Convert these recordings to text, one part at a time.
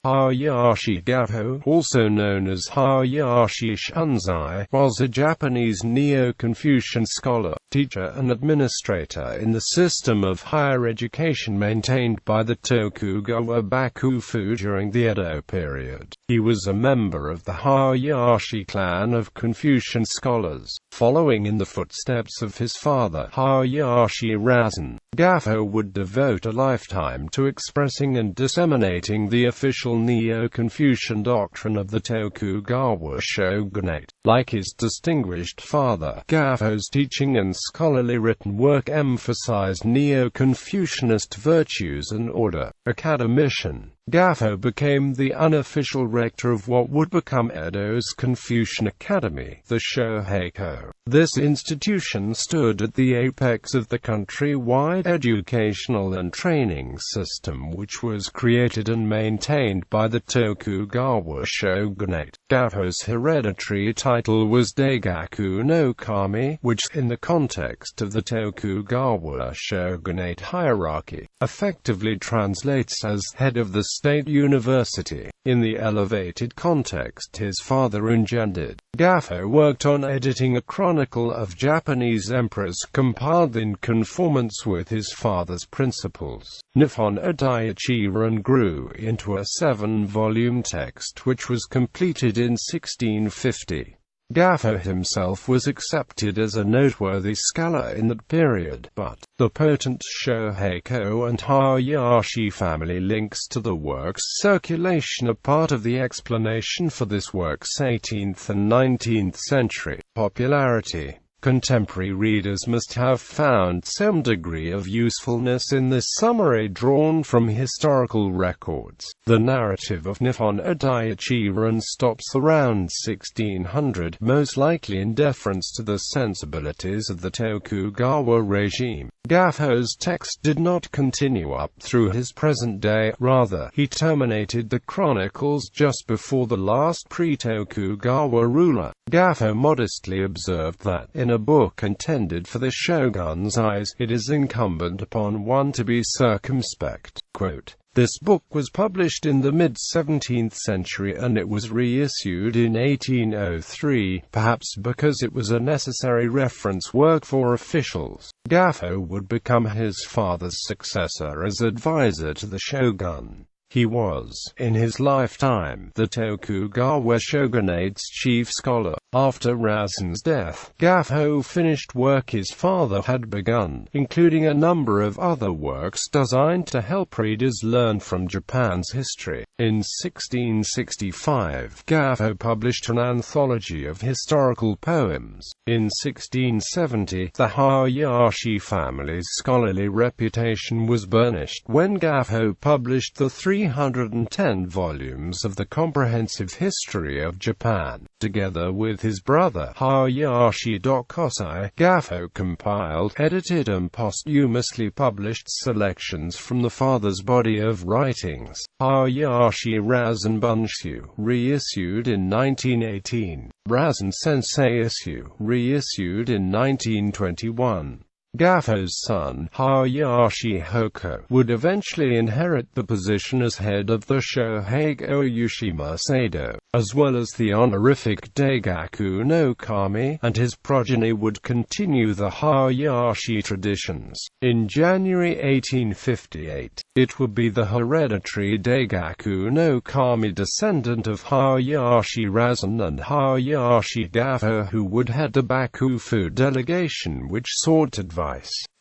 Hayashi Gahō, also known as Hayashi Shunsai, was a Japanese Neo-Confucian scholar, teacher and administrator in the system of higher education maintained by the Tokugawa bakufu during the Edo period. He was a member of the Hayashi clan of Confucian scholars, following in the footsteps of his father, Hayashi Razan. Gahō would devote a lifetime to expressing and disseminating the official Neo-Confucian doctrine of the Tokugawa shogunate. Like his distinguished father, Gahō's teaching and scholarly written work emphasized Neo-Confucianist virtues and order. Academician, Gahō became the unofficial rector of what would become Edo's Confucian Academy, the Shoheiko. This institution stood at the apex of the country-wide educational and training system which was created and maintained by the Tokugawa shogunate. Gahō's hereditary title was Daigaku no Kami, which, in the context of the Tokugawa shogunate hierarchy, effectively translates as head of the state university. In the elevated context his father engendered, Gahō worked on editing a chronicle of Japanese emperors compiled in conformance with his father's principles. Nihon Daichiran grew into a 7-volume text which was completed in 1650. Gahō himself was accepted as a noteworthy scholar in that period, but the potent Shoheiko and Hayashi family links to the work's circulation are part of the explanation for this work's 18th and 19th century popularity. Contemporary readers must have found some degree of usefulness in this summary drawn from historical records. The narrative of Nihon Daichiran stops around 1600, most likely in deference to the sensibilities of the Tokugawa regime. Gahō's text did not continue up through his present day, rather, he terminated the chronicles just before the last pre-Tokugawa ruler. Gahō modestly observed that, in a book intended for the shogun's eyes, it is incumbent upon one to be circumspect. Quote, "This book was published in the mid-17th century and it was reissued in 1803, perhaps because it was a necessary reference work for officials." Gahō would become his father's successor as advisor to the shogun. He was, in his lifetime, the Tokugawa shogunate's chief scholar. After Razan's death, Gahō finished work his father had begun, including a number of other works designed to help readers learn from Japan's history. In 1665, Gahō published an anthology of historical poems. In 1670, the Hayashi family's scholarly reputation was burnished when Gahō published the 310 volumes of the Comprehensive History of Japan. Together with his brother Hayashi Kosai, Gahō compiled, edited and posthumously published selections from the father's body of writings, Hayashi Razan Bunshu, reissued in 1918, Razan Sensei issue, reissued in 1921. Gahō's son, Hayashi Hoko, would eventually inherit the position as head of the Shoheigo Yushima Seido, as well as the honorific Daigaku no Kami, and his progeny would continue the Hayashi traditions. In January 1858, it would be the hereditary Daigaku no Kami descendant of Hayashi Razan and Hayashi Gahō who would head the bakufu delegation which sought advice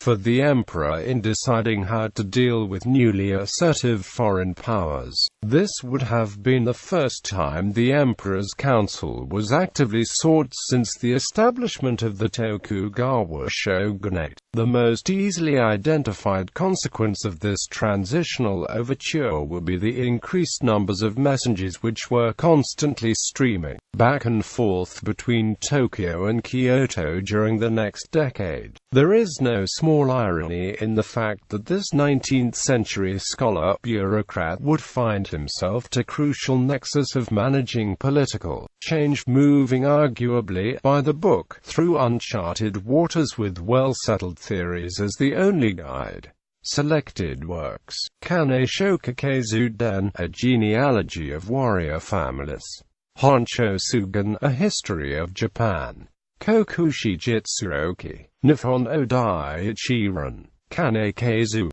for the emperor in deciding how to deal with newly assertive foreign powers. This would have been the first time the emperor's counsel was actively sought since the establishment of the Tokugawa shogunate. The most easily identified consequence of this transitional overture will be the increased numbers of messengers which were constantly streaming back and forth between Tokyo and Kyoto during the next decade. There is no small irony in the fact that this 19th-century scholar-bureaucrat would find himself at a crucial nexus of managing political change, moving arguably by the book through uncharted waters with well-settled theories as the only guide. Selected works: Kane Shokakezu Den, a genealogy of warrior families. Honsho Sugan, a history of Japan. Kokushi Jitsuroki, Nihon Odai Ichiran. Kane Keizu.